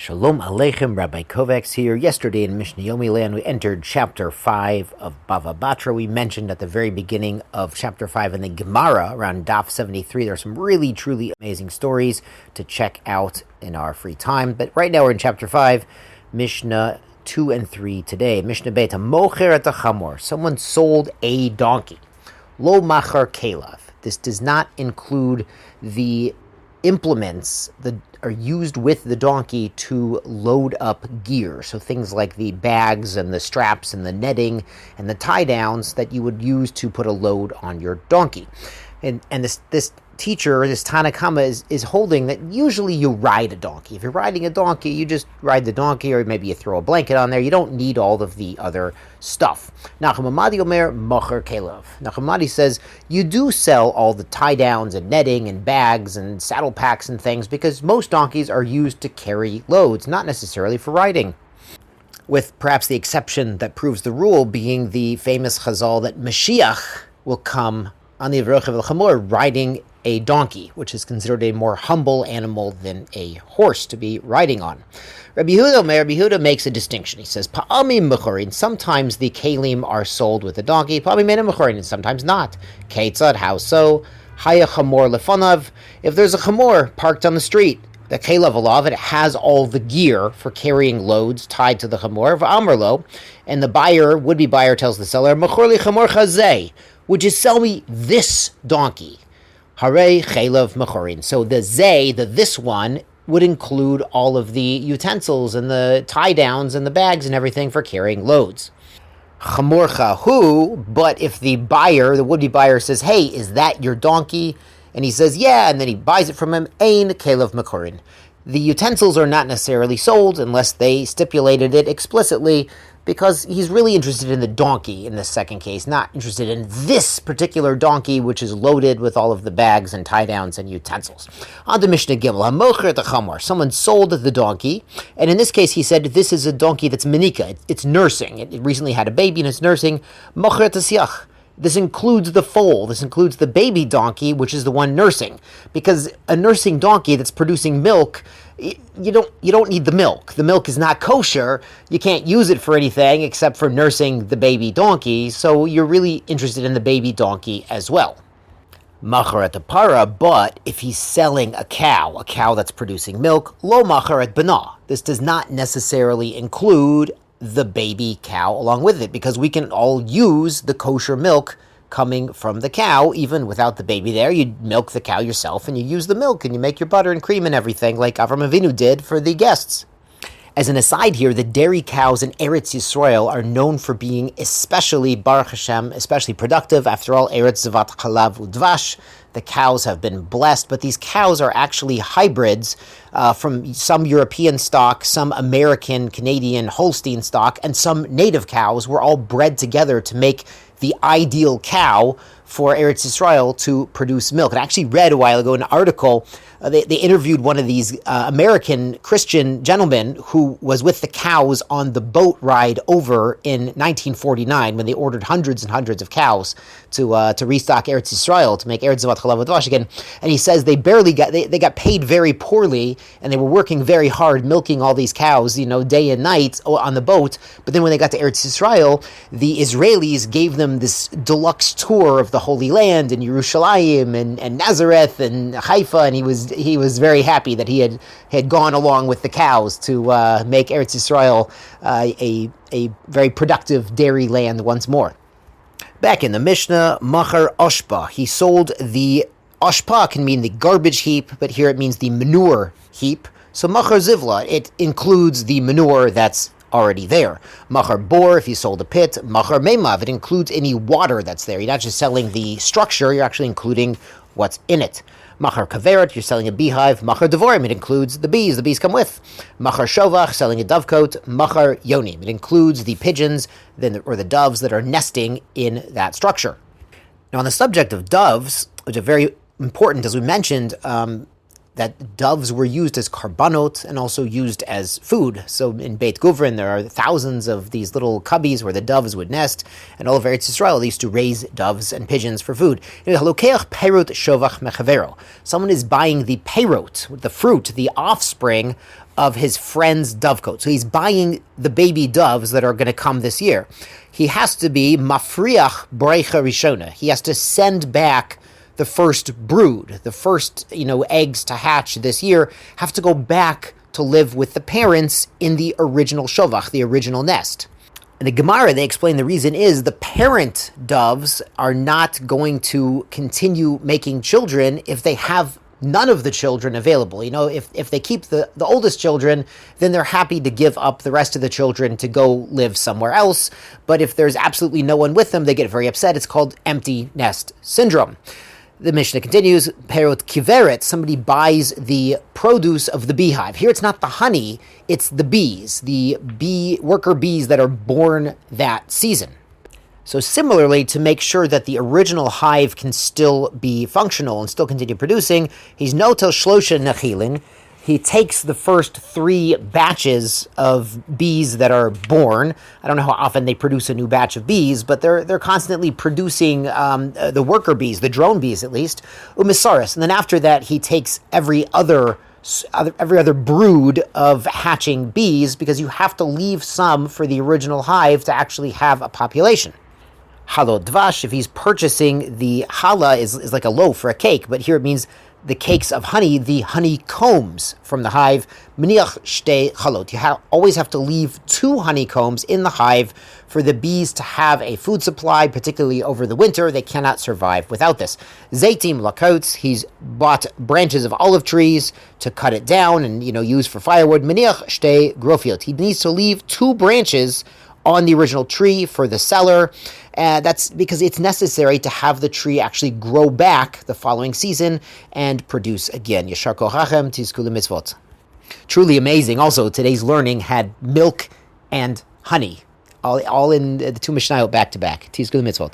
Shalom Aleichem, Rabbi Kovacs here. Yesterday in Mishnah Yomi land, we entered chapter 5 of Bava Batra. We mentioned at the very beginning of chapter 5 in the Gemara, around Daf 73, there are some really, truly amazing stories to check out in our free time. But right now we're in chapter 5, Mishnah 2 and 3 today. Mishnah Beta, Mocher et Chamor. Someone sold a donkey. Lo machar kelav. This does not include the implements that are used with the donkey to load up gear. So things like the bags and the straps and the netting and the tie downs that you would use to put a load on your donkey. And this teacher, this Tanakama, is holding that usually you ride a donkey. If you're riding a donkey, you just ride the donkey, or maybe you throw a blanket on there. You don't need all of the other stuff. Nachamadi Omer Mocher Kelav. Nachamadi says you do sell all the tie downs and netting and bags and saddle packs and things because most donkeys are used to carry loads, not necessarily for riding. With perhaps the exception that proves the rule being the famous chazal that Mashiach will come on the Avroch of Chamor riding a donkey, which is considered a more humble animal than a horse to be riding on. Rabbi Yehuda makes a distinction. He says, Pa'amim mechorin, sometimes the kalim are sold with a donkey, Pa'amim mena mechorin, and sometimes not. Ketzad, how so? Haya chamor lefanav, if there's a chamor parked on the street, the kelav alav, it has all the gear for carrying loads tied to the chamor, v'amarlo, and the would-be buyer tells the seller, Mechorli chamor chazeh, would you sell me this donkey? Hare chelav mechorin. So the this one, would include all of the utensils and the tie downs and the bags and everything for carrying loads. Chamorcha hu, but if the would-be buyer says, hey, is that your donkey? And he says, yeah, and then he buys it from him, ein kelav mechorin. The utensils are not necessarily sold unless they stipulated it explicitly, because he's really interested in the donkey in this second case, not interested in this particular donkey, which is loaded with all of the bags and tie-downs and utensils. On to Mishnah Gimel, HaMocher T'Chamor. Someone sold the donkey, and in this case he said, this is a donkey that's menika, it's nursing. It recently had a baby and it's nursing. Mocher T'Siach. This includes the foal. This includes the baby donkey, which is the one nursing. Because a nursing donkey that's producing milk, you don't need the milk. The milk is not kosher. You can't use it for anything except for nursing the baby donkey. So you're really interested in the baby donkey as well. Machar et para, but if he's selling a cow that's producing milk, lo machar et bana. This does not necessarily include the baby cow along with it, because we can all use the kosher milk coming from the cow, even without the baby there. You milk the cow yourself, and you use the milk, and you make your butter and cream and everything, like Avram Avinu did for the guests. As an aside here, the dairy cows in Eretz Yisrael are known for being especially, Baruch Hashem, especially productive. After all, Eretz Zavat Chalav Udvash, the cows have been blessed, but these cows are actually hybrids from some European stock, some American, Canadian, Holstein stock, and some native cows were all bred together to make the ideal cow for Eretz Yisrael to produce milk. And I actually read a while ago an article, they interviewed one of these American Christian gentlemen who was with the cows on the boat ride over in 1949 when they ordered hundreds and hundreds of cows to restock Eretz Yisrael, to make Eretz Zavat Chalav Udvash again. And he says they got paid very poorly, and they were working very hard milking all these cows, day and night on the boat. But then when they got to Eretz Yisrael, the Israelis gave them this deluxe tour of the Holy Land and Yerushalayim and Nazareth and Haifa, and he was very happy that he had gone along with the cows to make Eretz Yisrael a very productive dairy land once more. Back in the Mishnah, Machar Oshpa. He sold the Oshpa, can mean the garbage heap, but here it means the manure heap. So Machar Zivla, it includes the manure that's already there. Machar Bor, if you sold a pit. Machar Meimav, it includes any water that's there. You're not just selling the structure, you're actually including what's in it. Machar Kaveret, you're selling a beehive. Machar Devorim, it includes the bees come with. Machar Shovach, selling a dovecote. Machar Yonim, it includes the pigeons or the doves that are nesting in that structure. Now on the subject of doves, which are very important, as we mentioned, that doves were used as karbanot and also used as food. So in Beit Guvrin, there are thousands of these little cubbies where the doves would nest, and all of Eretz Yisrael, they used to raise doves and pigeons for food. Someone is buying the peirot, the fruit, the offspring of his friend's dovecote. So he's buying the baby doves that are going to come this year. He has to be mafriach breicha rishona. He has to send back the first brood, the first, eggs to hatch this year, have to go back to live with the parents in the original shovach, the original nest. In the Gemara, they explain the reason is the parent doves are not going to continue making children if they have none of the children available. If they keep the oldest children, then they're happy to give up the rest of the children to go live somewhere else. But if there's absolutely no one with them, they get very upset. It's called empty nest syndrome. The Mishnah continues, Perot kiveret, somebody buys the produce of the beehive. Here it's not the honey, it's the bees, the worker bees that are born that season. So similarly, to make sure that the original hive can still be functional and still continue producing, he's notel shlosha nechilin. He takes the first 3 batches of bees that are born. I don't know how often they produce a new batch of bees, but they're constantly producing the worker bees, the drone bees at least, umisaris. And then after that, he takes every other brood of hatching bees, because you have to leave some for the original hive to actually have a population. Halo dvash, if he's purchasing the challah is like a loaf or a cake, but here it means the cakes of honey, the honeycombs from the hive. Miniach shtei chalot. You always have to leave 2 honeycombs in the hive for the bees to have a food supply, particularly over the winter. They cannot survive without this. Zaitim lakots. He's bought branches of olive trees to cut it down and use for firewood. Miniach shtei grofiot. He needs to leave 2 branches on the original tree for the cellar. That's because it's necessary to have the tree actually grow back the following season and produce again. Yashar kochachem tizku mitzvot. Truly amazing. Also, today's learning had milk and honey, all in the 2 Mishnayot back to back. Tizku mitzvot.